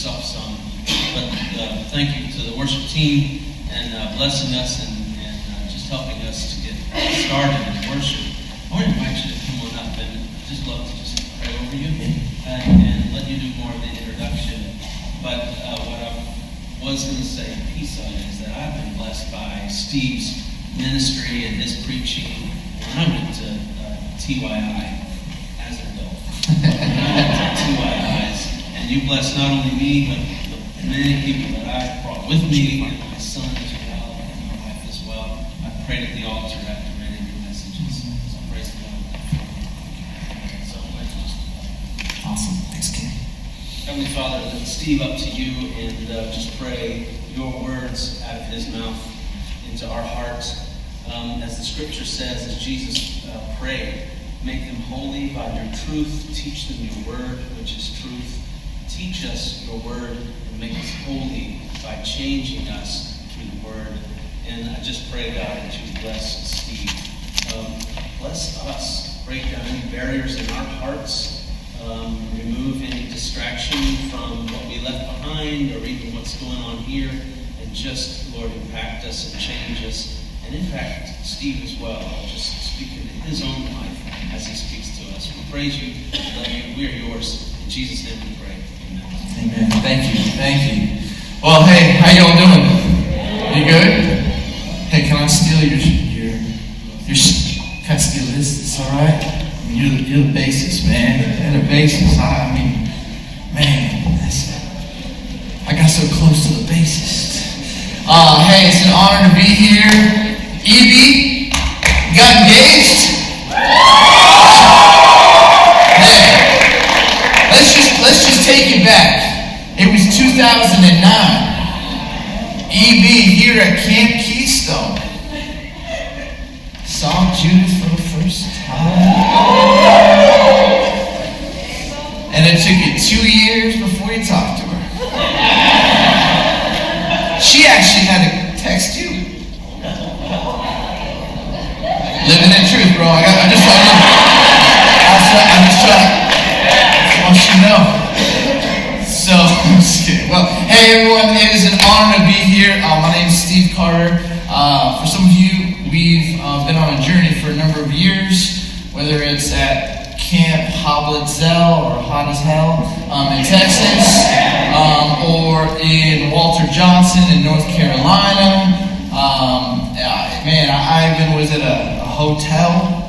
yourself some. But thank you to the worship team and blessing us and just helping us to get started in worship. I want to invite you to come on up, and I'd just love to just pray over you and let you do more of the introduction. But what I was going to say, piece of it, is that I've been blessed by Steve's ministry and his preaching. When I went to TYI as an adult, TYIs, and you blessed not only me, but the many people that I brought with me, and my son as well, and my wife as well. I prayed at the altar after many of your messages. So praise God. So I'm glad to just Awesome. Thanks, Ken. Heavenly Father, I lift Steve up to you and just pray your words out of his mouth into our hearts. As the scripture says, as Jesus prayed, make them holy by your truth. Teach them your word, which is truth. Teach us your word and make us holy by changing us through the word. And I just pray, God, that you bless Steve. Bless us. Break down any barriers in our hearts. Remove any distraction from what we left behind or even what's going on here. And just, Lord, impact us and change us. And impact Steve as well. Just speak into his own life as he speaks to us. We praise you. We love you. We are yours. In Jesus' name we pray. Amen. Thank you. Thank you. Well, hey, how y'all doing? You good? Hey, can I steal your can I steal this? It's all right? I mean, you're the bassist, man. And the bassist, I mean, man, I got so close to the bassist. Hey, it's an honor to be here. Evie, you got engaged? Hey, let's just take it back. It was 2009. EB here at Camp Keystone saw Judith for the first time. And it took you 2 years before you talked to her. She actually had to text you. Living in truth, bro. I'm just trying to want you to know. So, I'm just kidding. Well, hey everyone, it is an honor to be here. My name is Steve Carter. For some of you, we've been on a journey for a number of years, whether it's at Camp Hoblitzel or Hot as Hell in Texas, or in Walter Johnson in North Carolina. Man, I even was at a hotel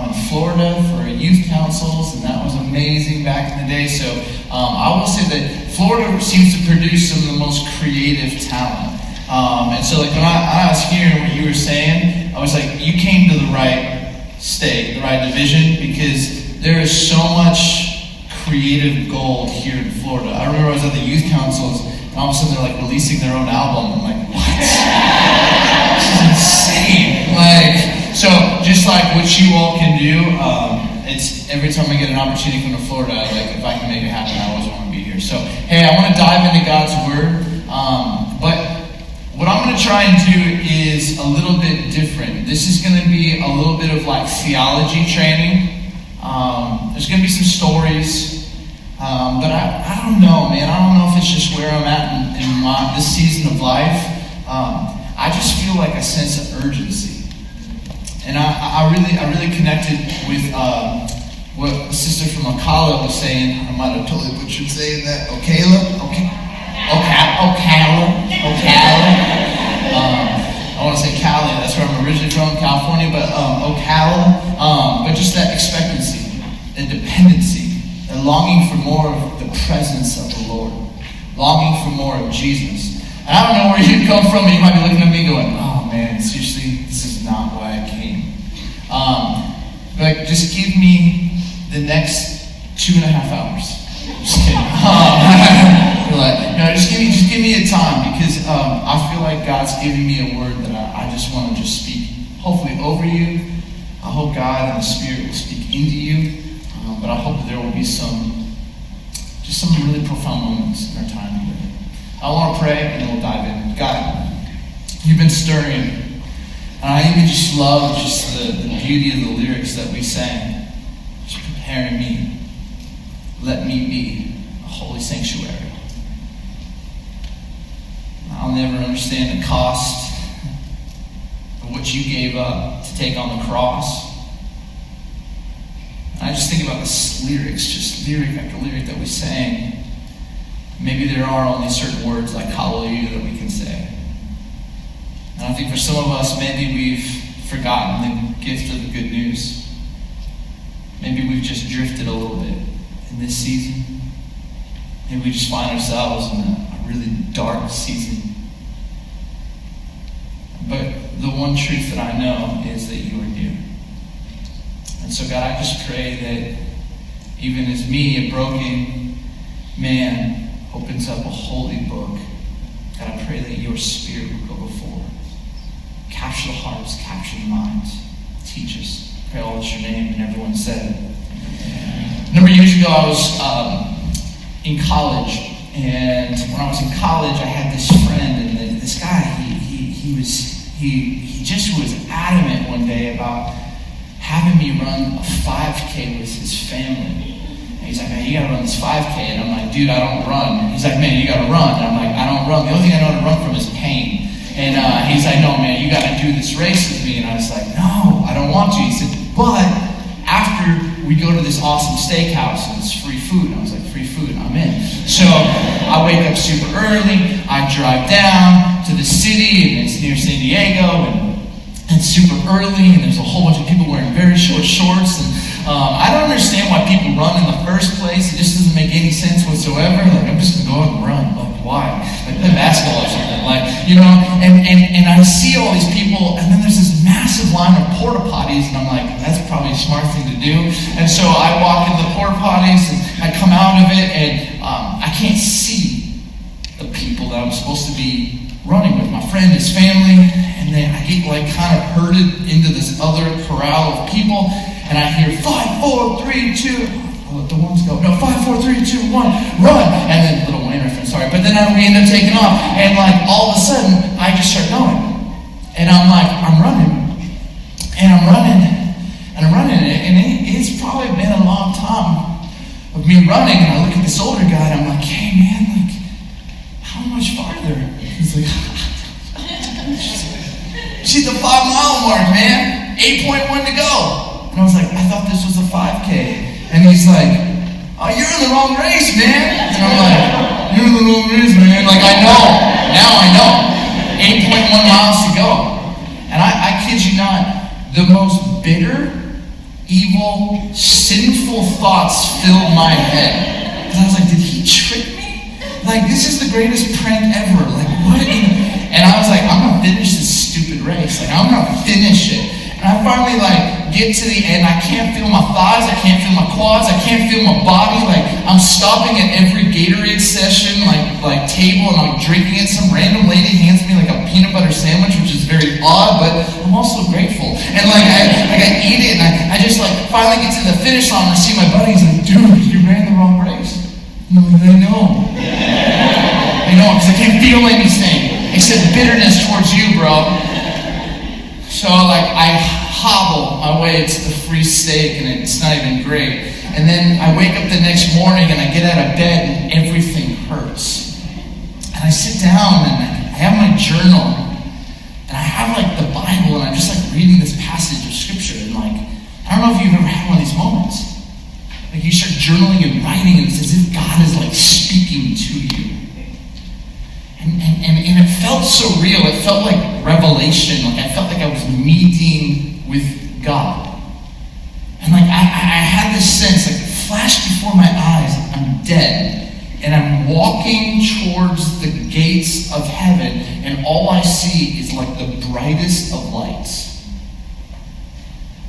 in Florida for youth councils, and that was amazing back in the day. So I will say that Florida seems to produce some of the most creative talent. And so like when I was hearing what you were saying, I was like, you came to the right state, the right division, because there is so much creative gold here in Florida. I remember I was at the youth councils, and all of a sudden they're like releasing their own album. I'm like, what? This is insane. So just like what you all can do, it's every time I get an opportunity to come to Florida, like if I can make it happen, I always want to be here. So hey, I want to dive into God's word, but what I'm going to try and do is a little bit different. This is going to be a little bit of like theology training. There's going to be some stories, but I don't know, man. I don't know if it's just where I'm at in this season of life. I just feel like a sense of urgency. And I really connected with what a sister from Ocala was saying. I might have totally butchered saying that. Ocala. I want to say Cali. That's where I'm originally from, California. But Ocala. But just that expectancy and dependency and longing for more of the presence of the Lord, longing for more of Jesus. And I don't know where you come from, but you might be looking at me going, "Oh man, seriously, this is not why I came." But just give me the next 2.5 hours. Just kidding. Just give me a time, because I feel like God's giving me a word that I just want to just speak, hopefully over you. I hope God and the Spirit will speak into you, but I hope that there will be some really profound moments in our time together. I want to pray, and then we'll dive in. God, you've been stirring. And I even just love the beauty of the lyrics that we sang. Just preparing me. Let me be a holy sanctuary. I'll never understand the cost of what you gave up to take on the cross. And I just think about the lyrics, just lyric after lyric that we sang. Maybe there are only certain words like hallelujah that we can say. And I think for some of us, maybe we've forgotten the gift of the good news. Maybe we've just drifted a little bit in this season. Maybe we just find ourselves in a really dark season. But the one truth that I know is that you are near. And so God, I just pray that even as me, a broken man, opens up a holy book, God, I pray that your Spirit will go before. Capture the hearts, capture the minds. Teach us. Pray all is your name. And everyone said it. A number of years ago, I was in college. And when I was in college, I had this friend. And this guy, he just was adamant one day about having me run a 5K with his family. And he's like, man, you gotta run this 5K. And I'm like, dude, I don't run. He's like, man, you gotta run. And I'm like, I don't run. The only thing I know how to run from is pain. And he's like, no, man, you got to do this race with me. And I was like, no, I don't want to. He said, but after we go to this awesome steakhouse and it's free food. And I was like, free food, I'm in. So I wake up super early. I drive down to the city, and it's near San Diego, and it's super early, and there's a whole bunch of people wearing very short shorts. And I don't understand why people run in the first place. It just doesn't make any sense whatsoever. Like, I'm just going to go out and run. Like, why? Like, play basketball or something. Like, you know, and I see all these people, and then there's this massive line of porta potties, and I'm like, that's probably a smart thing to do. And so I walk into the porta potties, and I come out of it, and I can't see the people that I'm supposed to be running with. My friend, his family, and then I get like kind of herded into this other corral of people, and I hear 5, 4, 3, 2. I'll let the ones go. No, 5, 4, 3, 2, 1, run! And then little Wayne reference, sorry. But then we end up taking off, and like all of a sudden, I just start going, and I'm like, I'm running, and I'm running, and I'm running, and it's probably been a long time of me running, and I look at this older guy, and I'm like, hey man, like, how much farther? He's like, she's the 5 mile mark, man. 8.1 to go. And I was like, I thought this was a 5K. And he's like, oh, you're in the wrong race, man. And I'm like, you're in the wrong race, man. Like, I know. Now I know. 8.1 miles to go. And I kid you not, the most bitter, evil, sinful thoughts filled my head. And I was like, did he trick me? Like, this is the greatest prank ever. Like, what? And I was like, I'm going to finish this stupid race. Like, I'm going to finish it. And I finally, like, get to the end. I can't feel my thighs. I can't feel my quads. I can't feel my body. Like, I'm stopping at every Gatorade session, like table, and I'm drinking it. Some random lady hands me, like, a peanut butter sandwich, which is very odd, but I'm also grateful. And, like, I eat it, and I just, like, finally get to the finish line, and I see my buddy. He's like, dude, you ran the wrong race. And I'm like, I know. I know, because I can't feel anything except bitterness towards you, bro. So, like, I hobble my way to the free steak, and it's not even great. And then I wake up the next morning, and I get out of bed, and everything hurts. And I sit down, and I have my journal, and I have, like, the Bible, and I'm just, like, reading this passage of Scripture, and, like, I don't know if you've ever had one of these moments. Like, you start journaling and writing, and it's as if God is, like, speaking to you. And it felt so real. It felt like revelation. Like, I felt like I was meeting with God. And, like, I had this sense, like, it flashed before my eyes, I'm dead. And I'm walking towards the gates of heaven, and all I see is, like, the brightest of lights.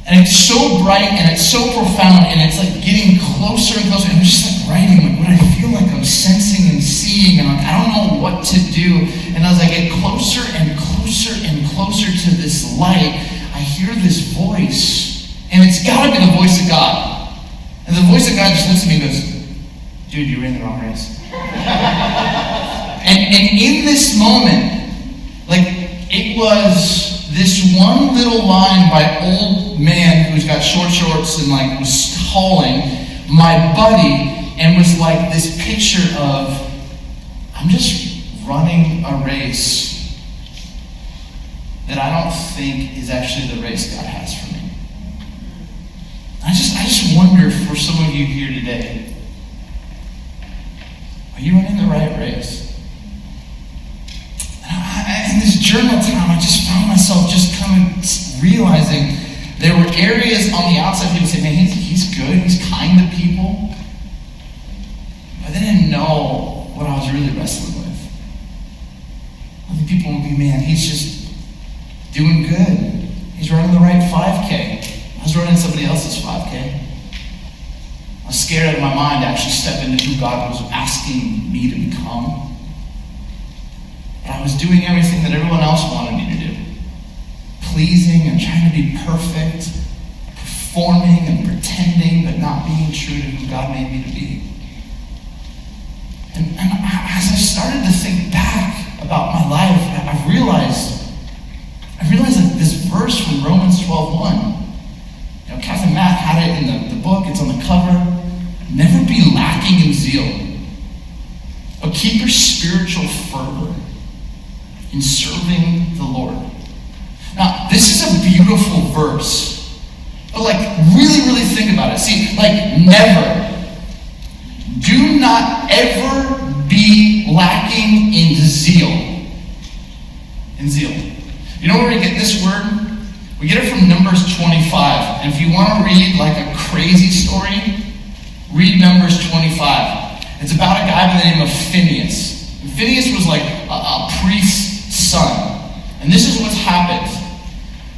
And it's so bright, and it's so profound, and it's, like, getting closer and closer. And I'm just, like, writing, like, what I feel like I'm sensing and seeing, and, like, I don't know what to do. And as I get closer and closer and closer to this light, I hear this voice. And it's got to be the voice of God. And the voice of God just looks at me and goes, dude, you ran the wrong race. and in this moment, like, it was this one little line by old man who's got short shorts and, like, was hauling my buddy, and was like this picture of, I'm just running a race that I don't think is actually the race God has for me. I just wonder for some of you here today, are you running the right race? In this journal time, I just found myself just kind of realizing there were areas on the outside people say, man, he's good, he's kind to people. But they didn't know what I was really wrestling with. Other people would be, man, he's just doing good. He's running the right 5K. I was running somebody else's 5K. I was scared out of my mind to actually step into who God was asking me to become. But I was doing everything that everyone else wanted me to do. Pleasing and trying to be perfect, performing and pretending, but not being true to who God made me to be. And as I started to think back about my life, I realized that this verse from Romans 12:1, Captain Matt had it in the book, it's on the cover. Never be lacking in zeal, but keep your spiritual fervor in serving the Lord. Now, this is a beautiful verse, but really, really think about it. See, never. Do not ever be lacking in zeal. In zeal. You know where we get this word? We get it from Numbers 25. And if you want to read a crazy story, read Numbers 25. It's about a guy by the name of Phineas. And Phineas was a priest's son. And this is what's happened.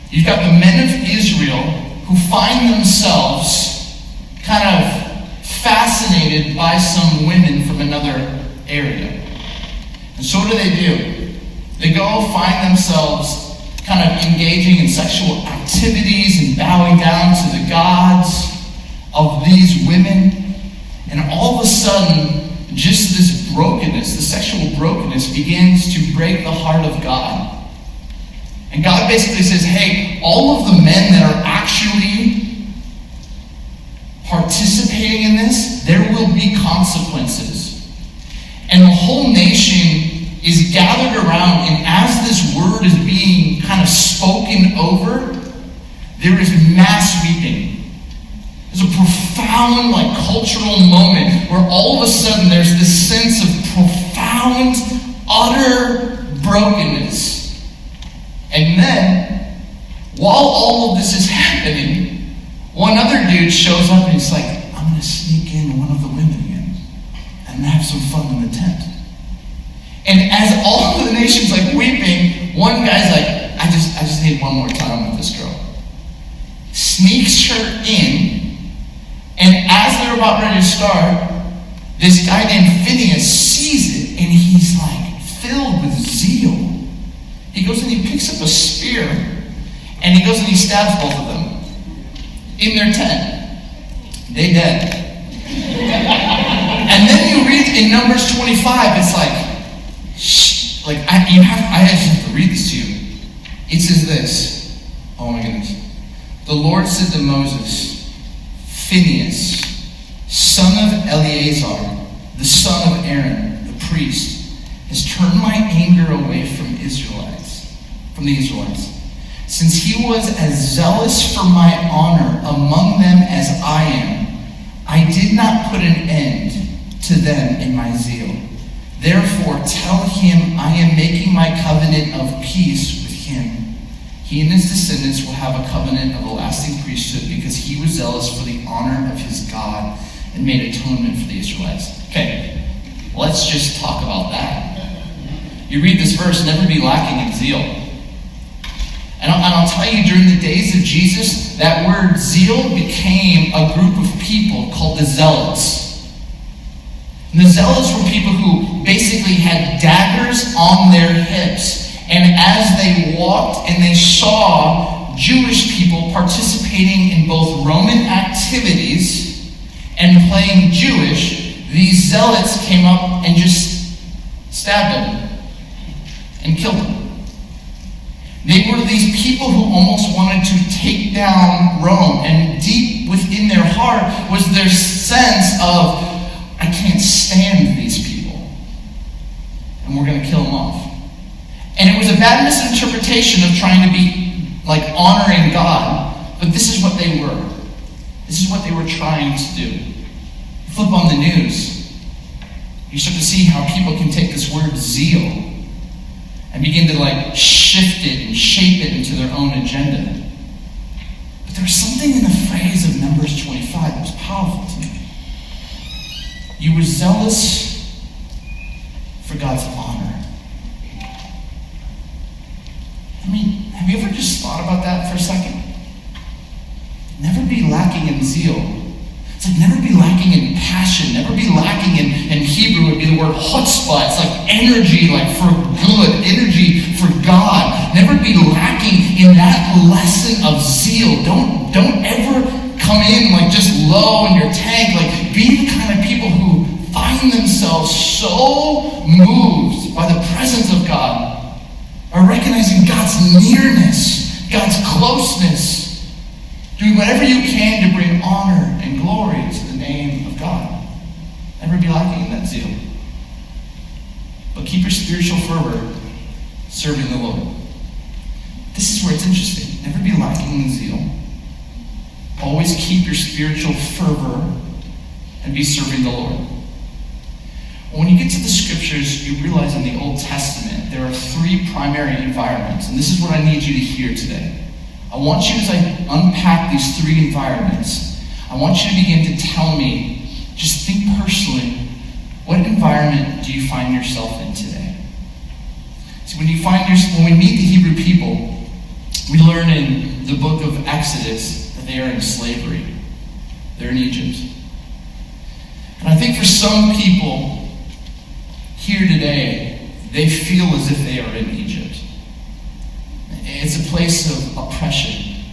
You've got the men of Israel who find themselves kind of fascinated by some women from another area. And so what do? They go find themselves kind of engaging in sexual activities and bowing down to the gods of these women. And all of a sudden, just this brokenness, the sexual brokenness, begins to break the heart of God. And God basically says, hey, all of the men that are actually participating in this, there will be consequences. And the whole nation is gathered around, and as this word is being kind of spoken over, there is mass weeping. There's a profound, cultural moment where all of a sudden there's this sense of profound, utter brokenness. And then, while all of this is happening, one other dude shows up and he's like, I'm going to sneak in one of the women again and have some fun in the tent. And as all of the nation's weeping, one guy's I just need one more time with this girl. Sneaks her in, and as they're about ready to start, this guy named Phineas sees it, and he's filled with zeal. He goes and he picks up a spear, and he goes and he stabs both of them in their tent. They dead. And then you read in Numbers 25, it's I have to read this to you. It says this. Oh my goodness. The Lord said to Moses, Phineas, son of Eleazar, the son of Aaron, the priest, has turned my anger away from the Israelites. Since he was as zealous for my honor among them as I am, I did not put an end to them in my zeal. Therefore, tell him I am making my covenant of peace with him. He and his descendants will have a covenant of a lasting priesthood because he was zealous for the honor of his God and made atonement for the Israelites. Okay, let's just talk about that. You read this verse, never be lacking in zeal. And I'll tell you, during the days of Jesus, that word zeal became a group of people called the Zealots. And the Zealots were people who basically had daggers on their hips. And as they walked and they saw Jewish people participating in both Roman activities and playing Jewish, these Zealots came up and just stabbed them and killed them. They were these people who almost wanted to take down Rome, and deep within their heart was their sense of, I can't stand these people. and we're going to kill him off. And it was a bad misinterpretation of trying to be like honoring God, but this is what they were. This is what they were trying to do. Flip on the news, you start to see how people can take this word zeal and begin to like shift it and shape it into their own agenda. But there was something in the phrase of Numbers 25 that was powerful to me. You were zealous for God's honor. I mean, have you ever just thought about that for a second? Never be lacking in zeal. It's like never be lacking in passion. Never be lacking in Hebrew would be the word chutzpah. It's like energy, like for good, energy for God. Never be lacking in that lesson of zeal. Don't ever come in like just low in your tank. Like be the kind of people who find themselves so moved by the presence of God, or recognizing God's nearness, God's closeness, doing whatever you can to bring honor and glory to the name of God. Never be lacking in that zeal. But keep your spiritual fervor serving the Lord. This is where it's interesting. Never be lacking in zeal. Always keep your spiritual fervor and be serving the Lord. When you get to the scriptures, you realize in the Old Testament there are three primary environments, and this is what I need you to hear today. I want you, as I unpack these three environments, I want you to begin to tell me, just think personally, what environment do you find yourself in today? See, when we meet the Hebrew people, we learn in the book of Exodus that they are in slavery. They're in Egypt. And I think for some people here today, they feel as if they are in Egypt. It's a place of oppression.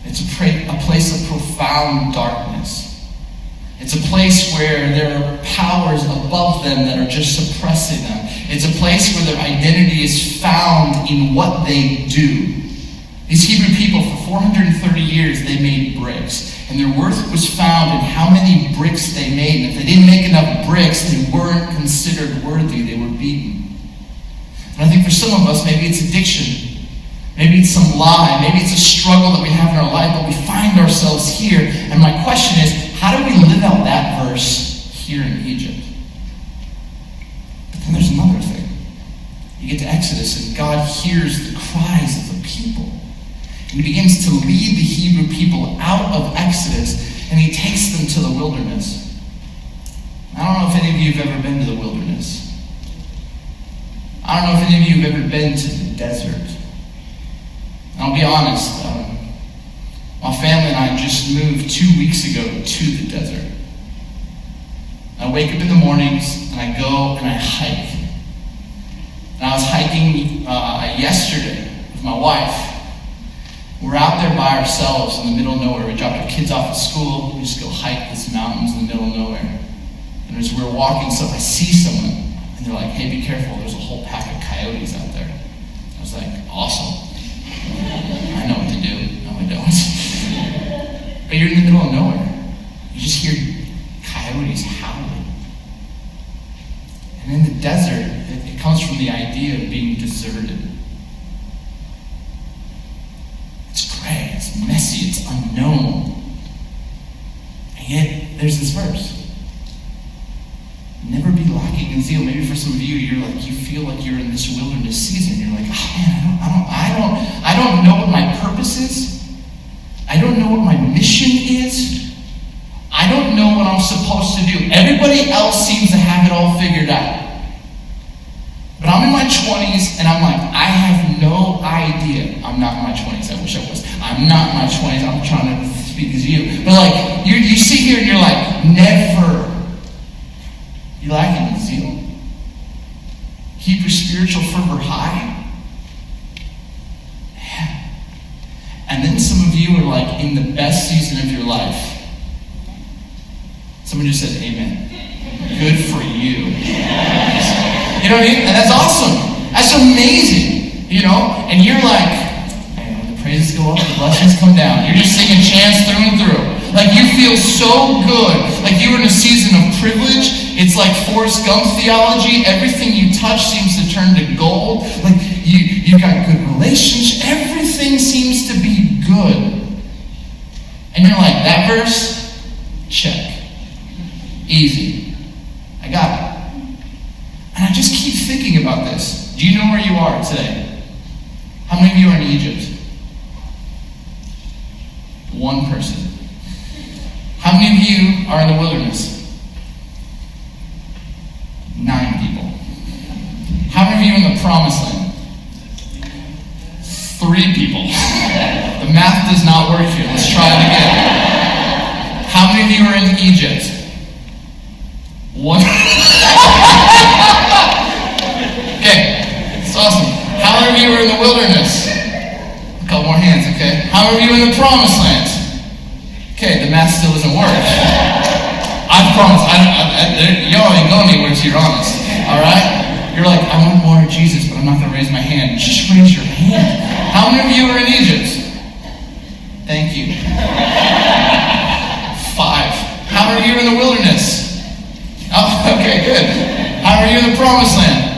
It's a place of profound darkness. It's a place where there are powers above them that are just suppressing them. It's a place where their identity is found in what they do. These Hebrew people, for 430 years, they made bricks. And their worth was found in how many bricks they made. And if they didn't make enough bricks, they weren't considered worthy. They were beaten. And I think for some of us, maybe it's addiction. Maybe it's some lie. Maybe it's a struggle that we have in our life, but we find ourselves here. And my question is, how do we live out that verse here in Egypt? But then there's another thing. You get to Exodus, and God hears the cries of the people. And he begins to lead the Hebrew people out of Exodus, and he takes them to the wilderness. I don't know if any of you have ever been to the wilderness. I don't know if any of you have ever been to the desert. And I'll be honest, my family and I just moved 2 weeks ago to the desert. I wake up in the mornings, and I go and I hike. And I was hiking yesterday with my wife. We're out there by ourselves in the middle of nowhere. We dropped our kids off at school. We just go hike these mountains in the middle of nowhere. And as we're walking, so I see someone, and they're like, "Hey, be careful, there's a whole pack of coyotes out there." I was like, "Awesome. I know what to do." No, I don't. But you're in the middle of nowhere. You just hear coyotes howling. And in the desert, it comes from the idea of being deserted. It's gray, it's messy, it's unknown. And yet, there's this verse. Never be lacking in zeal. Maybe for some of you, you feel like you're in this wilderness season. You're like, "Oh man, I don't know what my purpose is. I don't know what my mission is. I don't know what I'm supposed to do. Everybody else seems to have it all figured out. But I'm in my 20s, and I'm like, I have no idea." I'm not in my 20s. I wish I was. I'm not in my 20s. I'm trying to speak as you. But like, you sit here and you're like, never. You lacking in zeal? Keep your spiritual fervor high? Yeah. And then some of you are like in the best season of your life. Someone just said amen. Good for you. You know what I mean? And that's awesome. That's amazing. You know? And you're like, man, when the praises go up, the blessings come down. You're just singing chants through and through. Like you feel so good. Like you were in a season of privilege It's like Forrest Gump theology. Everything you touch seems to turn to gold. Like you got good relationships. Everything seems to be good. And you're like, that verse? Check. Easy. I got it. And I just keep thinking about this. Do you know where you are today? How many of you are in Egypt? One person. How many of you are in the wilderness? 9 people. How many of you in the promised land? 3 people. The math does not work here. Let's try it again. How many of you are in Egypt? 1. Okay, it's awesome. How many of you are in the wilderness? A couple more hands, okay? How many of you in the promised land? Okay, the math still doesn't work. I promise, y'all ain't going anywhere until you're honest. Alright? You're like, I want more of Jesus, but I'm not going to raise my hand. Just raise your hand. How many of you are in Egypt? Thank you. 5. How many of you are in the wilderness? Oh, okay, good. How many of you in the promised land?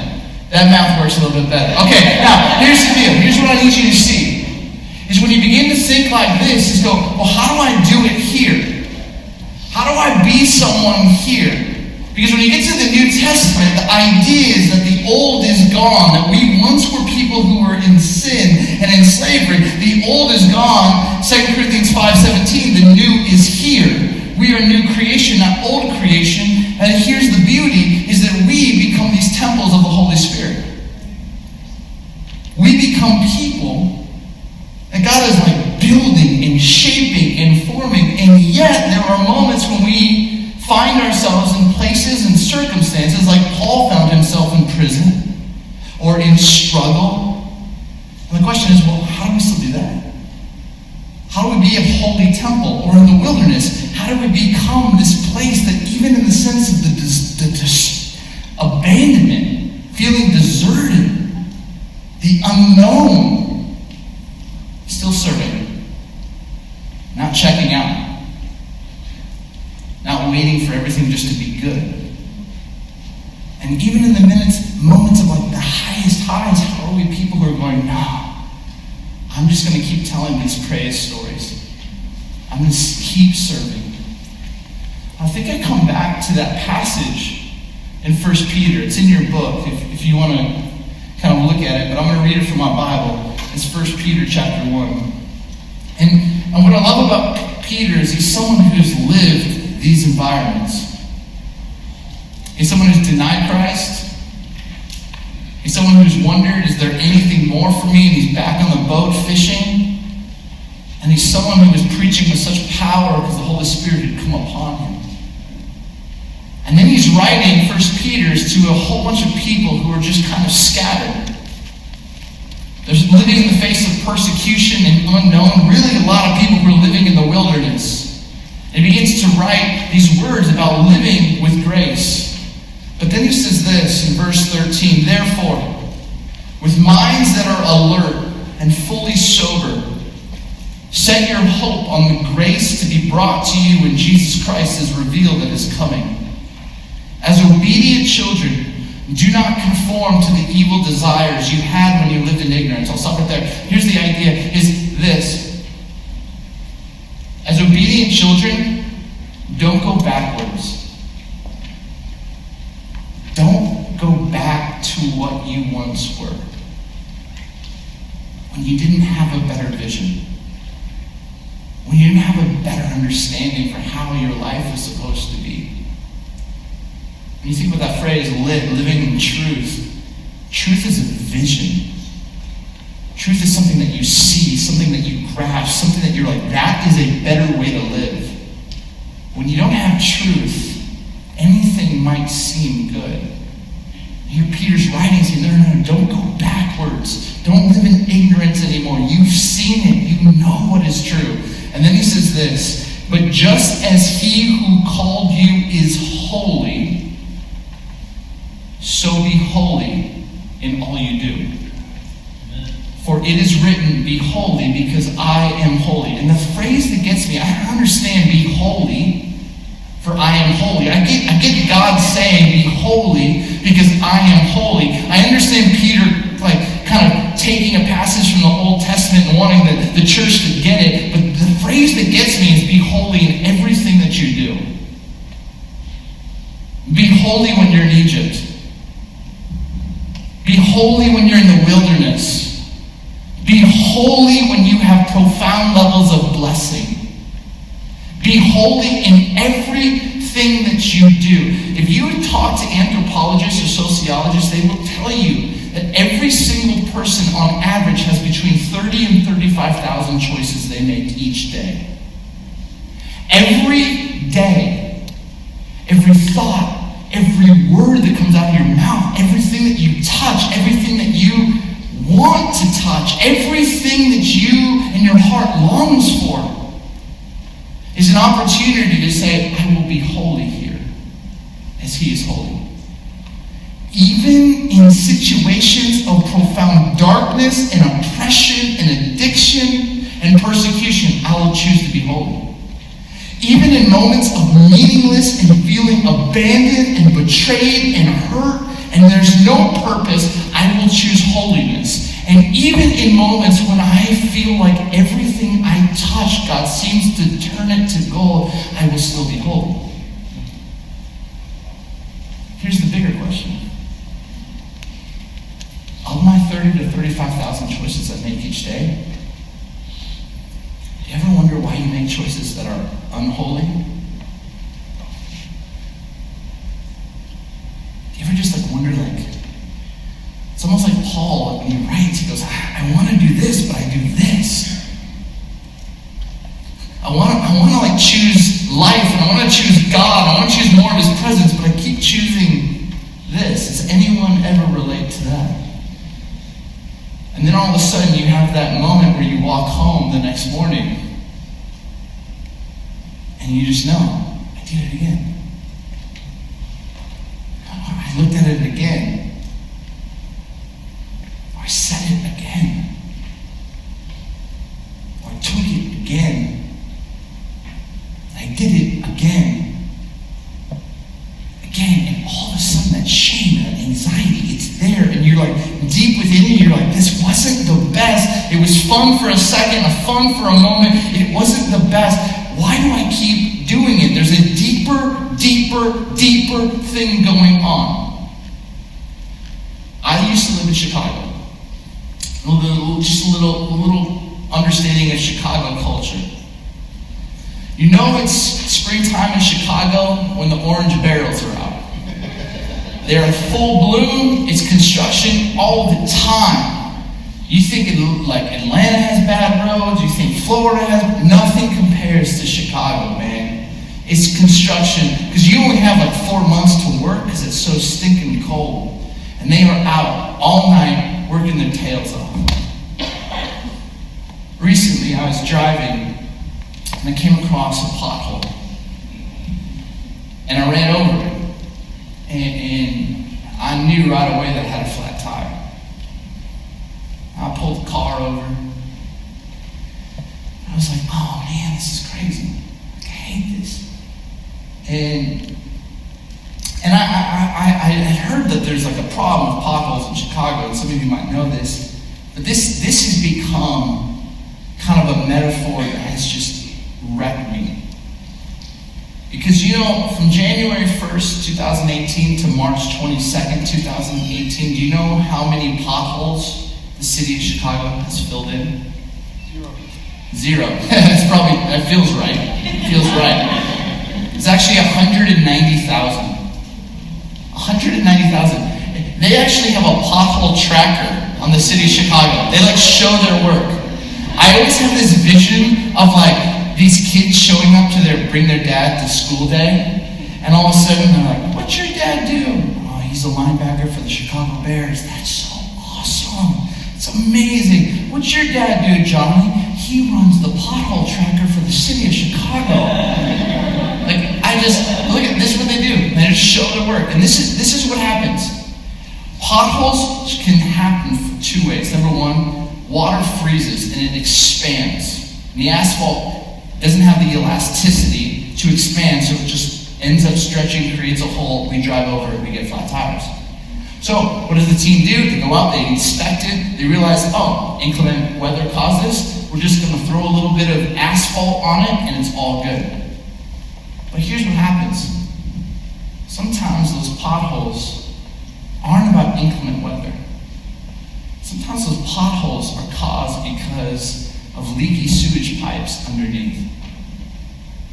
That math works a little bit better. Okay, now, here's the deal. Here's what I need you to see. Is when you begin to think like this, is go, well, how do I do it here? How do I be someone here? Because when you get to the New Testament, the idea is that the old is gone, that we once were people who were in sin and in slavery. The old is gone. 2 Corinthians 5:17, the new is here. We are a new creation, not old creation. And here's the beauty, is that we become these temples of the Holy Spirit. We become people that God is like building and shaping and forming, and yet there are moments when we find ourselves in places and circumstances like Paul found himself in prison or in struggle. And the question is, well, how do we still do that? How do we be a holy temple? Or in the wilderness, how do we become this place that even in the sense of the abandonment, feeling deserted, the unknown, still serving, not checking out, not waiting for everything just to be good. And even in the moments of like the highest highs, how are we people who are going, no, I'm just going to keep telling these praise stories. I'm going to keep serving. I think I come back to that passage in 1 Peter. It's in your book if you want to kind of look at it, but I'm going to read it from my Bible. It's 1 Peter chapter 1. And what I love about Peter is he's someone who's lived these environments. He's someone who's denied Christ. He's someone who's wondered, is there anything more for me? And he's back on the boat fishing. And he's someone who was preaching with such power because the Holy Spirit had come upon him. And then he's writing 1 Peter to a whole bunch of people who are just kind of scattered. There's living in the face of persecution and unknown, really a lot of people who are living in the wilderness. And he begins to write these words about living with grace. But then he says this in verse 13, therefore, with minds that are alert and fully sober, set your hope on the grace to be brought to you when Jesus Christ is revealed at his coming. As obedient children, do not conform to the evil desires you had when you lived in ignorance. I'll stop right there. Here's the idea, is this. As obedient children, don't go backwards. Don't go back to what you once were. When you didn't have a better vision. When you didn't have a better understanding for how your life was supposed to be. When you think about that phrase, living in truth. Truth is a vision. Truth is something that you see, something that you grasp, something that you're like, that is a better way to live. When you don't have truth, anything might seem good. Here Peter's writing saying, no, don't go backwards. Don't live in ignorance anymore. You've seen it. You know what is true. And then he says this, but just as he who called you is holy, so be holy in all you do. Amen. For it is written, be holy because I am holy. And the phrase that gets me, I understand be holy for I am holy. I get God saying, be holy because I am holy. I understand Peter kind of taking a passage from the Old Testament and wanting the church to get it, but the phrase that gets me is be holy in everything that you do. Be holy when you're in Egypt. Be holy when you're in the wilderness. Be holy when you have profound levels of blessing. Be holy in everything that you do. If you talk to anthropologists or sociologists, they will tell you that every single person on average has between 30 and 35,000 choices they make each day. Every day, every thought, every word that comes out of your mouth, everything that you touch, everything that you want to touch, everything that you and your heart longs for is an opportunity to say, I will be holy here as he is holy. Even in situations of profound darkness and oppression and addiction and persecution, I will choose to be holy. Even in moments of meaningless and feeling abandoned and betrayed and hurt and there's no purpose, I will choose holiness. And even in moments when I feel like everything I touch, God seems to turn it to gold, I will still be holy. Here's the bigger question. Of my 30 to 35,000 choices I make each day, do you ever wonder why you make choices that are unholy? Do you ever just wonder, it's almost like Paul when he writes, he goes, I want to do this, but I do this. I want to choose life, and I want to choose God, I want to choose more of his presence, but I keep choosing this. Does anyone ever relate to that? And then all of a sudden you have that moment where you walk home the next morning and you just know, I did it again. I looked at it again. Or I said it again. Or I took it again. I did it again. Again, and all of a sudden that shame, that anxiety, it's there, and you're deep within you, you're like, this wasn't the best. It was fun for a second, fun for a moment. It wasn't the best. Why do I keep doing it? There's a deeper thing going on. I used to live in Chicago. Just a little understanding of Chicago culture. You know it's springtime in Chicago when the orange barrels are out. They're in full bloom. It's construction all the time. You think Atlanta has bad roads. You think Florida has... Nothing compares to Chicago, man. It's construction. Because you only have 4 months to work because it's so stinking cold. And they are out all night working their tails off. Recently, I was driving and I came across a pothole. And I ran over it. And I knew right away that it had a flat tire. I pulled the car over. I was like, oh man, this is crazy. I hate this. And I had heard that there's a problem with potholes in Chicago, and some of you might know this. But this has become kind of a metaphor that has just wrecked me. Because from January 1st, 2018 to March 22nd, 2018, do you know how many potholes the city of Chicago has filled in? Zero. That feels right. It feels right. It's actually 190,000. 190,000. They actually have a pothole tracker on the city of Chicago. They show their work. I always have this vision of these kids showing up to bring their dad to school day, and all of a sudden they're like, what's your dad do? Oh, he's a linebacker for the Chicago Bears. That's so awesome. It's amazing. What's your dad do, Johnny? He runs the pothole tracker for the city of Chicago. Look at this is what they do. They just show their work. And this is what happens. Potholes can happen for 2 ways. Number one, water freezes and it expands. And the asphalt doesn't have the elasticity to expand, so it just ends up stretching, creates a hole, we drive over it, we get flat tires. So, what does the team do? They go out, they inspect it, they realize, oh, inclement weather caused this, we're just going to throw a little bit of asphalt on it, and it's all good. But here's what happens. Sometimes those potholes aren't about inclement weather. Sometimes those potholes are caused because of leaky sewage pipes underneath.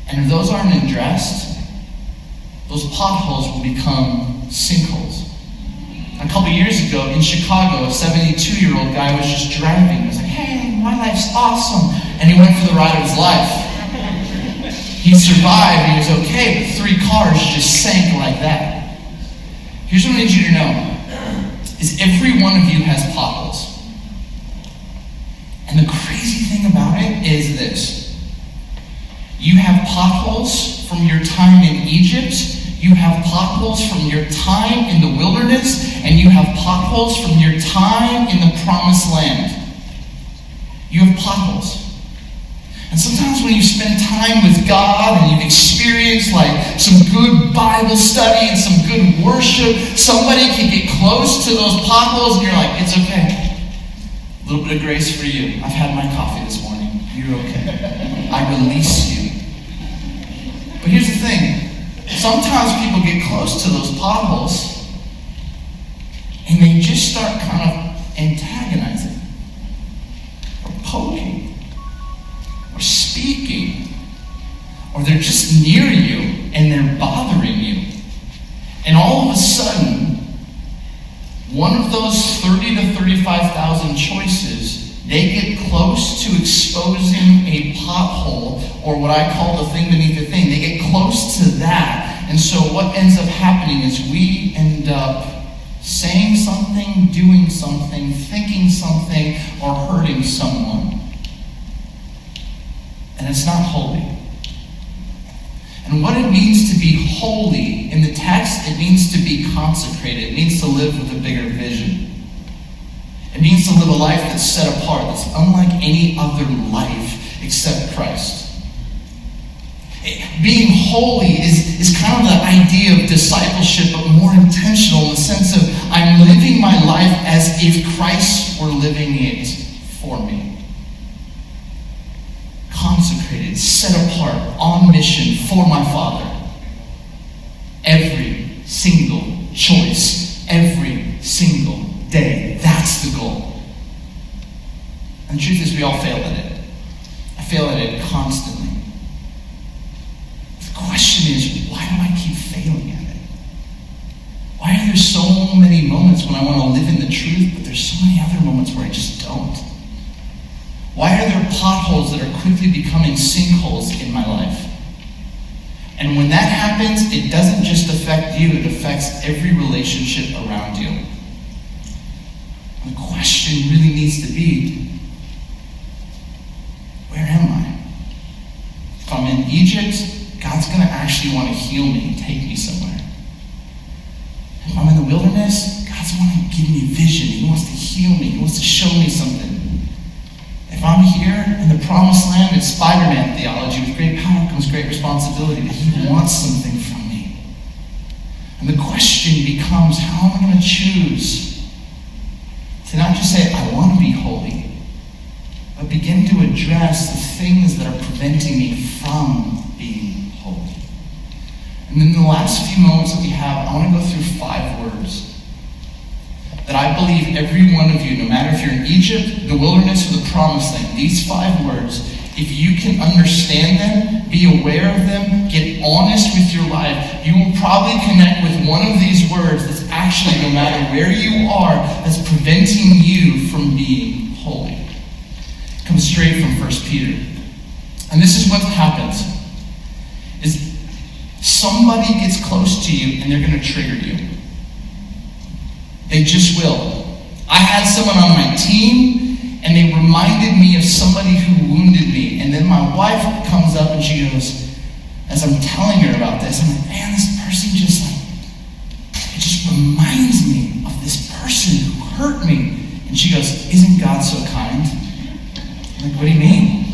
And if those aren't addressed, those potholes will become sinkholes. A couple years ago in Chicago, a 72-year-old guy was just driving. He was like, hey, my life's awesome. And he went for the ride of his life. He survived, he was okay, but 3 cars just sank like that. Here's what I need you to know, is every one of you has potholes. And the crazy thing about it is this. You have potholes from your time in Egypt, you have potholes from your time in the wilderness, and you have potholes from your time in the promised land. You have potholes. And sometimes when you spend time with God and you've experienced like some good Bible study and some good worship, somebody can get close to those potholes and you're like, it's okay. A little bit of grace for you. I've had my coffee this morning. You're okay. I release you. But here's the thing. Sometimes people get close to those potholes and they just start kind of antagonizing or poking or speaking, or they're just near you and they're bothering you. And all of a sudden, one of those 30 to 35,000 choices, they get close to exposing a pothole, or what I call the thing beneath the thing. They get close to that. And so what ends up happening is we end up saying something, doing something, thinking something, or hurting someone. And it's not holy. And what it means to be holy in the text, it means to be consecrated. It means to live with a bigger vision. It means to live a life that's set apart, that's unlike any other life except Christ. Being holy is kind of the idea of discipleship, but more intentional in the sense of I'm living my life as if Christ were living it for me. Consecrated, set apart, on mission for my Father. Every single choice, every single day. That's the goal. And the truth is we all fail at it. I fail at it constantly. The question is, why do I keep failing at it? Why are there so many moments when I want to live in the truth, but there's so many other moments where I just don't? Why are there potholes that are quickly becoming sinkholes in my life? And when that happens, it doesn't just affect you, it affects every relationship around you. And the question really needs to be, where am I? If I'm in Egypt, God's going to actually want to heal me and take me somewhere. If I'm in the wilderness, God's going to give me vision. He wants to heal me. He wants to show me something. If I'm here in the promised land, it's Spider-Man theology. With great power comes great responsibility. But He wants something from me. And the question becomes, how am I going to choose to not just say, I want to be holy, but begin to address the things that are preventing me from being holy. And then in the last few moments that we have, I want to go through 5 words that I believe every one of you, no matter if you're in Egypt, the wilderness, or the promised land, these 5 words, if you can understand them, be aware of them, get honest with your life, you will probably connect with one of these words that's actually, no matter where you are, that's preventing you from being holy. It comes straight from 1 Peter. And this is what happens, is somebody gets close to you and they're going to trigger you. They just will. I had someone on my team, and they reminded me of somebody who wounded me. And then my wife comes up and she goes, as I'm telling her about this, I'm like, man, this person it just reminds me of this person who hurt me. And she goes, isn't God so kind? I'm like, what do you mean?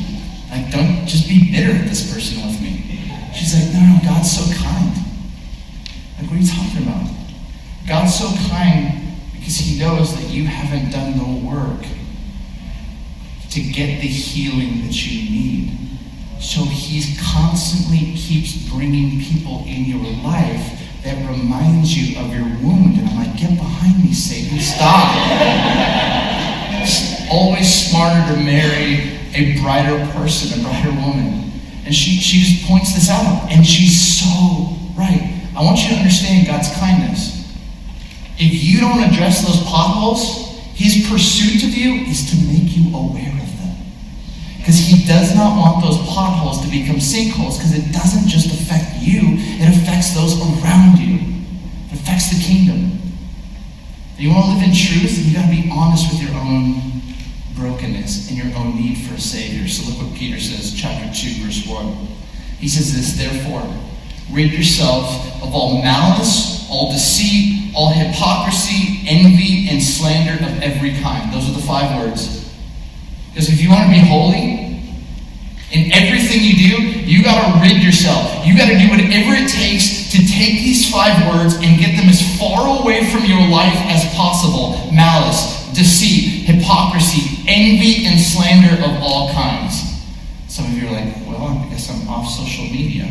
Like, don't just be bitter at this person with me. She's like, no, God's so kind. Like, what are you talking about? God's so kind because he knows that you haven't done the work to get the healing that you need. So he constantly keeps bringing people in your life that reminds you of your wound. And I'm like, get behind me, Satan, stop. It's always smarter to marry a brighter person, a brighter woman. And she just points this out, and she's so right. I want you to understand God's kindness. If you don't address those potholes, his pursuit of you is to make you aware of them. Because he does not want those potholes to become sinkholes, because it doesn't just affect you, it affects those around you. It affects the kingdom. And you want to live in truth, then you got to be honest with your own brokenness and your own need for a Savior. So look what Peter says, chapter 2, verse 1. He says this, therefore, rid yourself of all malice, all deceit, all hypocrisy, envy, and slander of every kind. Those are the 5 words. Because if you want to be holy, in everything you do, you got to rid yourself. You got to do whatever it takes to take these 5 words and get them as far away from your life as possible. Malice, deceit, hypocrisy, envy, and slander of all kinds. Some of you are like, well, I guess I'm off social media.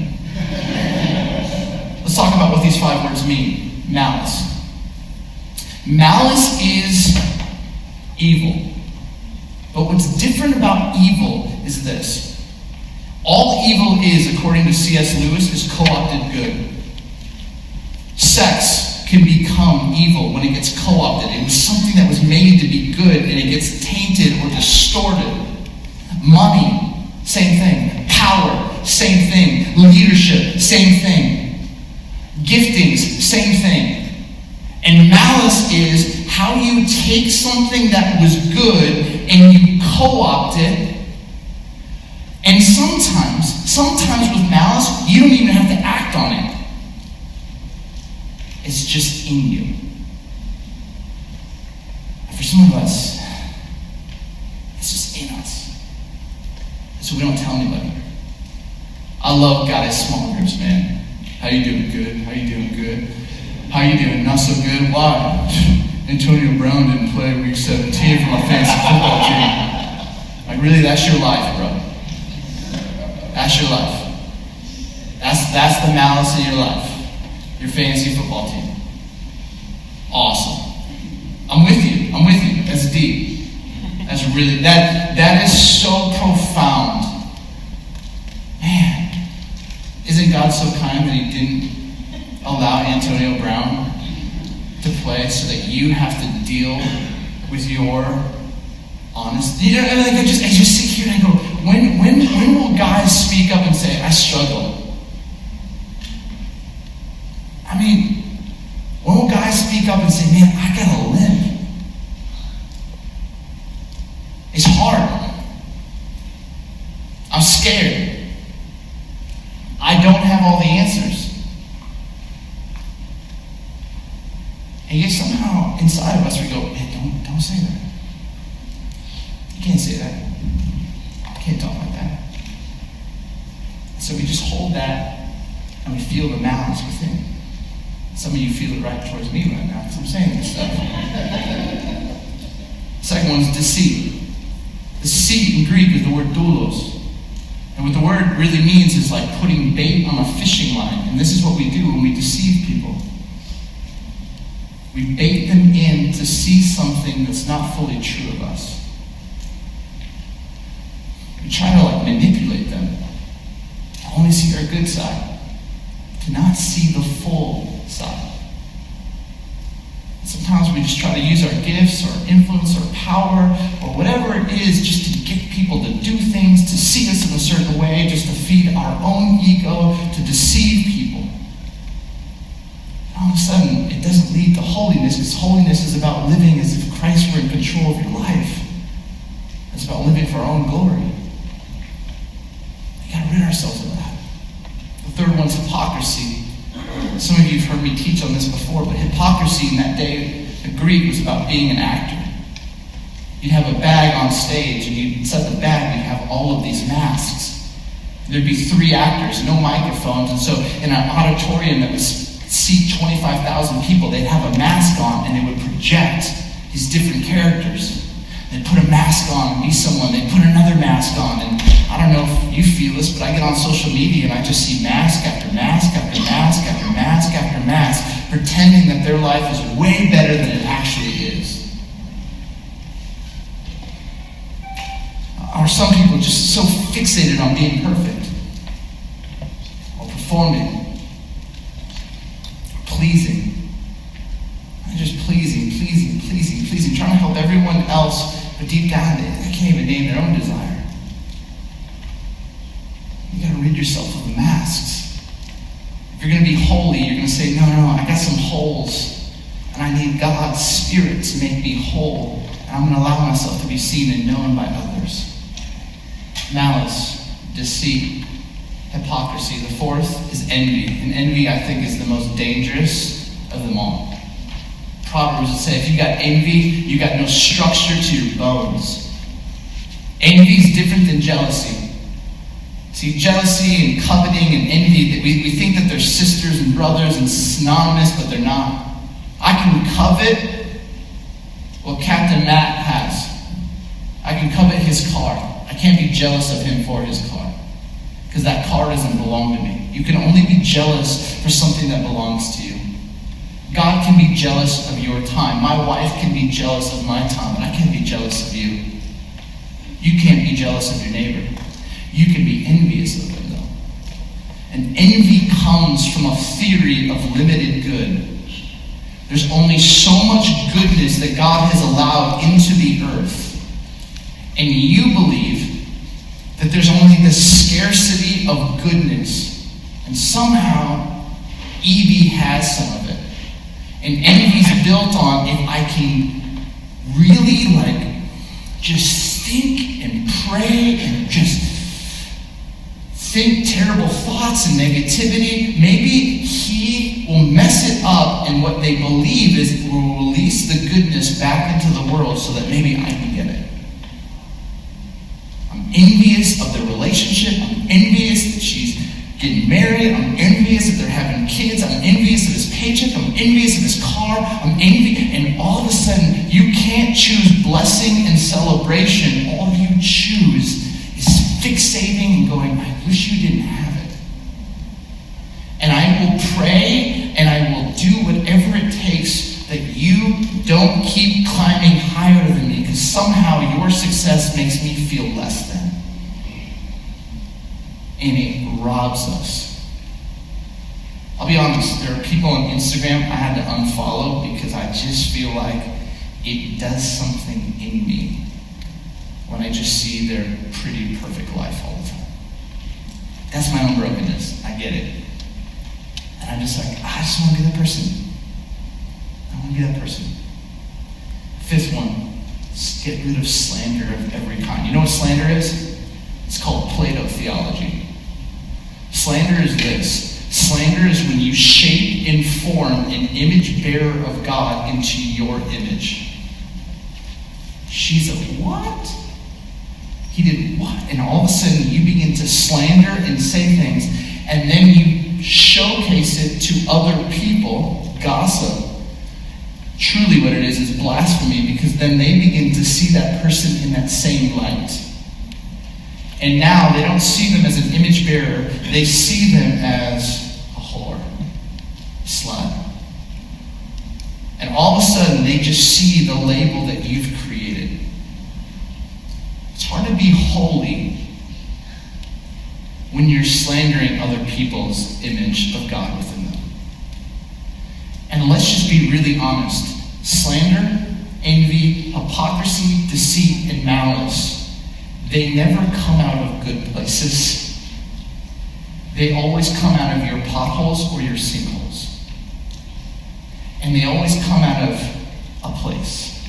Let's talk about what these 5 words mean. Malice. Malice is evil. But what's different about evil is this. All evil is, according to C.S. Lewis, is co-opted good. Sex can become evil when it gets co-opted. It was something that was made to be good, and it gets tainted or distorted. Money, same thing. Power, same thing. Leadership, same thing. Giftings, same thing. And malice is how you take something that was good and you co-opt it. And sometimes with malice, you don't even have to act on it. It's just in you. For some of us, it's just in us. So we don't tell anybody. I love Goddess small groups, man. How you doing? Good. How you doing? Good. How you doing? Not so good. Why? Antonio Brown didn't play week 17 for my fantasy football team. Like, really, that's your life, bro. That's your life. That's the malice in your life. Your fantasy football team. Awesome. I'm with you. That's deep. That's really, that is so profound. Man, isn't God so kind that he didn't allow Antonio Brown to play so that you have to deal with your honesty? You know, like I just sit here and I go, when will guys speak up and say, I struggle? I mean, when will guys speak up and say, man, I gotta live? It's hard. I'm scared. I don't have all the answers. And yet somehow inside of us we go, hey, don't say that. You can't say that. You can't talk like that. So we just hold that and we feel the malice within. Some of you feel it right towards me right now because I'm saying this stuff. Second one is deceit. Deceit in Greek is the word doulos. And what the word really means is like putting bait on a fishing line. And this is what we do when we deceive people. We bait them in to see something that's not fully true of us. We try to manipulate them to only see our good side, to not see the full side. Sometimes we just try to use our gifts or influence or power or whatever it is just to get people to do things, to see us in a certain way, just to feed our own ego, to deceive people. All of a sudden, it doesn't lead to holiness, because holiness is about living as if Christ were in control of your life. It's about living for our own glory. We got to rid ourselves of that. The third one's hypocrisy. Some of you have heard me teach on this before, but hypocrisy in that day, the Greek, was about being an actor. You'd have a bag on stage, and you'd set the bag, and you'd have all of these masks. There'd be 3 actors, no microphones, and so in an auditorium that would seat 25,000 people, they'd have a mask on and they would project these different characters. They'd put a mask on and be someone, they'd put another mask on, and I don't know if you feel this, but I get on social media and I just see mask after mask after mask after mask after mask, pretending that their life is way better than it actually is. Or some people just so fixated on being perfect, or performing, or pleasing. And just pleasing, trying to help everyone else, but deep down they can't even name their own desire. You gotta rid yourself of the masks. If you're gonna be holy, you're gonna say, no, I got some holes, and I need God's Spirit to make me whole, and I'm gonna allow myself to be seen and known by others. Malice, deceit, hypocrisy. The 4th is envy. And envy, I think, is the most dangerous of them all. Proverbs would say, if you got envy, you got no structure to your bones. Envy is different than jealousy. See, jealousy and coveting and envy, we think that they're sisters and brothers and synonymous, but they're not. I can covet what Captain Matt has. I can covet his car. I can't be jealous of him for his car, because that car doesn't belong to me. You can only be jealous for something that belongs to you. God can be jealous of your time. My wife can be jealous of my time, but I can't be jealous of you. You can't be jealous of your neighbor. You can be envious of them, though. And envy comes from a theory of limited good. There's only so much goodness that God has allowed into the earth. And you believe that there's only this scarcity of goodness. And somehow, Evie has some of it. And envy's built on if I can really just think and pray and just think terrible thoughts and negativity, maybe he will mess it up, and what they believe is it will release the goodness back into the world so that maybe I can get it. I'm envious of the relationship. I'm envious that she's getting married. I'm envious that they're having kids. I'm envious of his paycheck. I'm envious of his car. I'm envious. And all of a sudden, you can't choose blessing and celebration. All you choose is fixating and going, I wish you didn't have it. And I will pray and I will do whatever it takes that you don't keep climbing higher than me, because somehow your success makes me feel less than. And it robs us. I'll be honest, there are people on Instagram I had to unfollow because I just feel like it does something in me when I just see their pretty perfect life all the time. That's my own brokenness. I get it. And I'm just like, I just want to be that person. I want to be that person. 5th one, get rid of slander of every kind. You know what slander is? It's called Plato theology. Slander is this. Slander is when you shape and form an image bearer of God into your image. She's a what? He did what? And all of a sudden you begin to slander and say things, and then you showcase it to other people, gossip. Truly what it is blasphemy, because then they begin to see that person in that same light. And now they don't see them as an image bearer, they see them as a whore, slut. And all of a sudden they just see the label that you've created. It's hard to be holy when you're slandering other people's image of God within them. And let's just be really honest. Slander, envy, hypocrisy, deceit, and malice, they never come out of good places. They always come out of your potholes or your sinkholes. And they always come out of a place.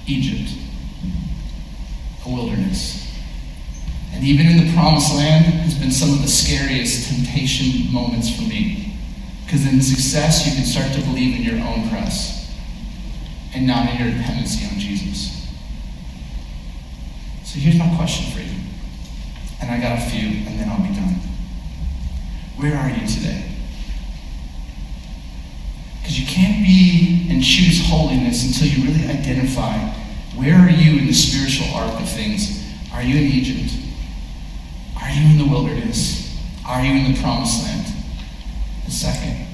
Egypt. A wilderness. And even in the promised land has been some of the scariest temptation moments for me. Because in success, you can start to believe in your own press and not in your dependency on Jesus. So here's my question for you. And I got a few, and then I'll be Where are you today? Because you can't be and choose holiness until you really identify where are you in the spiritual arc of things. Are you in Egypt? Are you in the wilderness? Are you in the promised land? And second,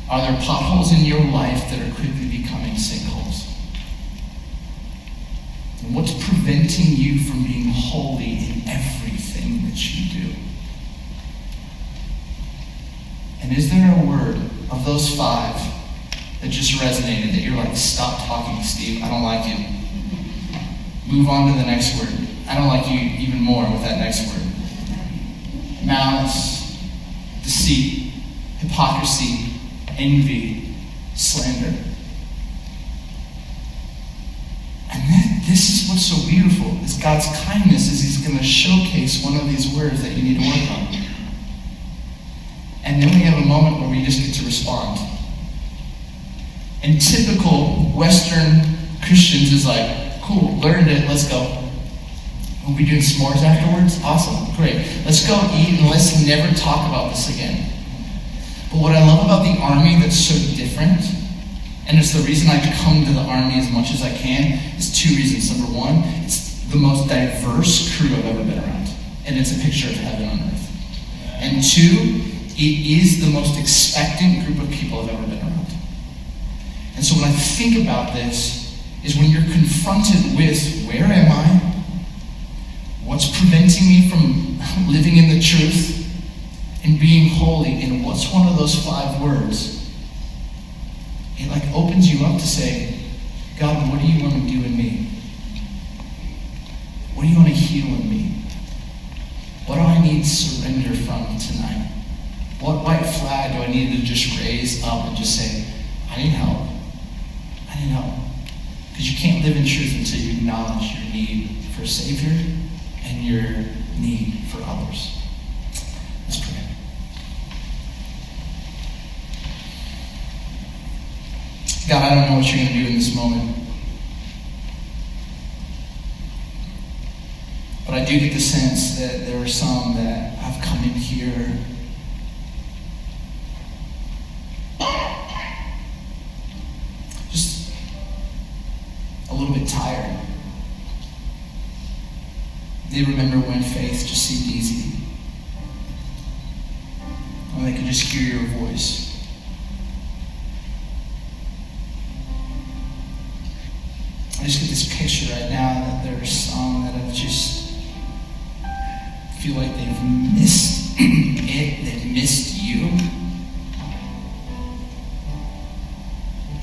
are there potholes in your life that are quickly becoming sinkholes? And what's preventing you from being holy in everything that you do? And is there a word of those 5 that just resonated that you're like, stop talking, Steve, I don't like you. Move on to the next word. I don't like you even more with that next word. Malice, deceit, hypocrisy, envy, slander. And this is what's so beautiful, is God's kindness is he's going to showcase one of these words that you need to work on. And then we have a moment where we just get to respond. And typical Western Christians is like, cool, learned it, let's go. We'll be doing s'mores afterwards? Awesome, great. Let's go eat and let's never talk about this again. But what I love about the army that's so different, and it's the reason I come to the army as much as I can, is 2 reasons. Number 1, it's the most diverse crew I've ever been around. And it's a picture of heaven on earth. And 2, it is the most expectant group of people I've ever been around. And so when I think about this, is when you're confronted with, where am I? What's preventing me from living in the truth and being holy? And what's one of those 5 words? It like opens you up to say, God, what do you want to do in me? What do you want to heal in me? What do I need surrender from tonight? What white flag do I need to just raise up and just say, I need help. I need help. Because you can't live in truth until you acknowledge your need for a Savior and your need for others. Let's pray. God, I don't know what you're going to do in this moment. But I do get the sense that there are some that have come in here just a little bit tired. They remember when faith just seemed easy. When they could just hear your voice. I just get this picture right now that there are some that have just feel like they've missed it, they've missed you.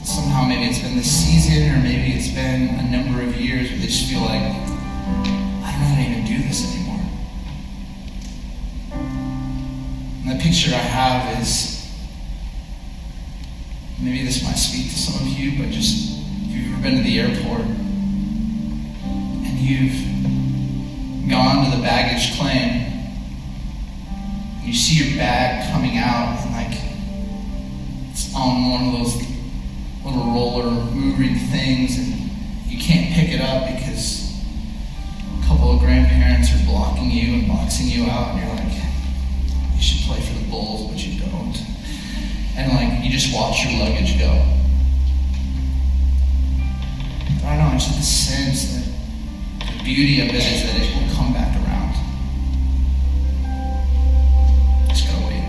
Somehow maybe it's been this season or maybe it's been a number of years where they just feel like, I don't know how to even do this anymore. And the picture I have is, maybe this might speak to some of you, but just, if you've ever been to the airport and you've gone to the baggage claim, and you see your bag coming out and like it's on one of those little roller moving things and you can't pick it up because a couple of grandparents are blocking you and boxing you out, and you're like, you should play for the Bulls, but you don't. And like you just watch your luggage go. I don't know, I just have the sense that the beauty of it is that it will come back around. Just gotta wait.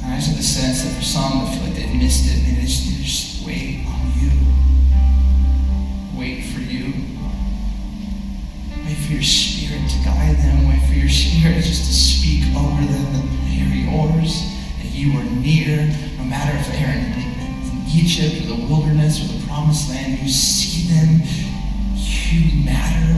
And I just have the sense that for some that feel like they've missed it, maybe they just need to just wait on you. Wait for you. Wait for your Spirit to guide them. Wait for your Spirit just to speak over them that they're yours, that you are near, no matter if they're in Egypt or the wilderness or the promised land. You see them. You matter.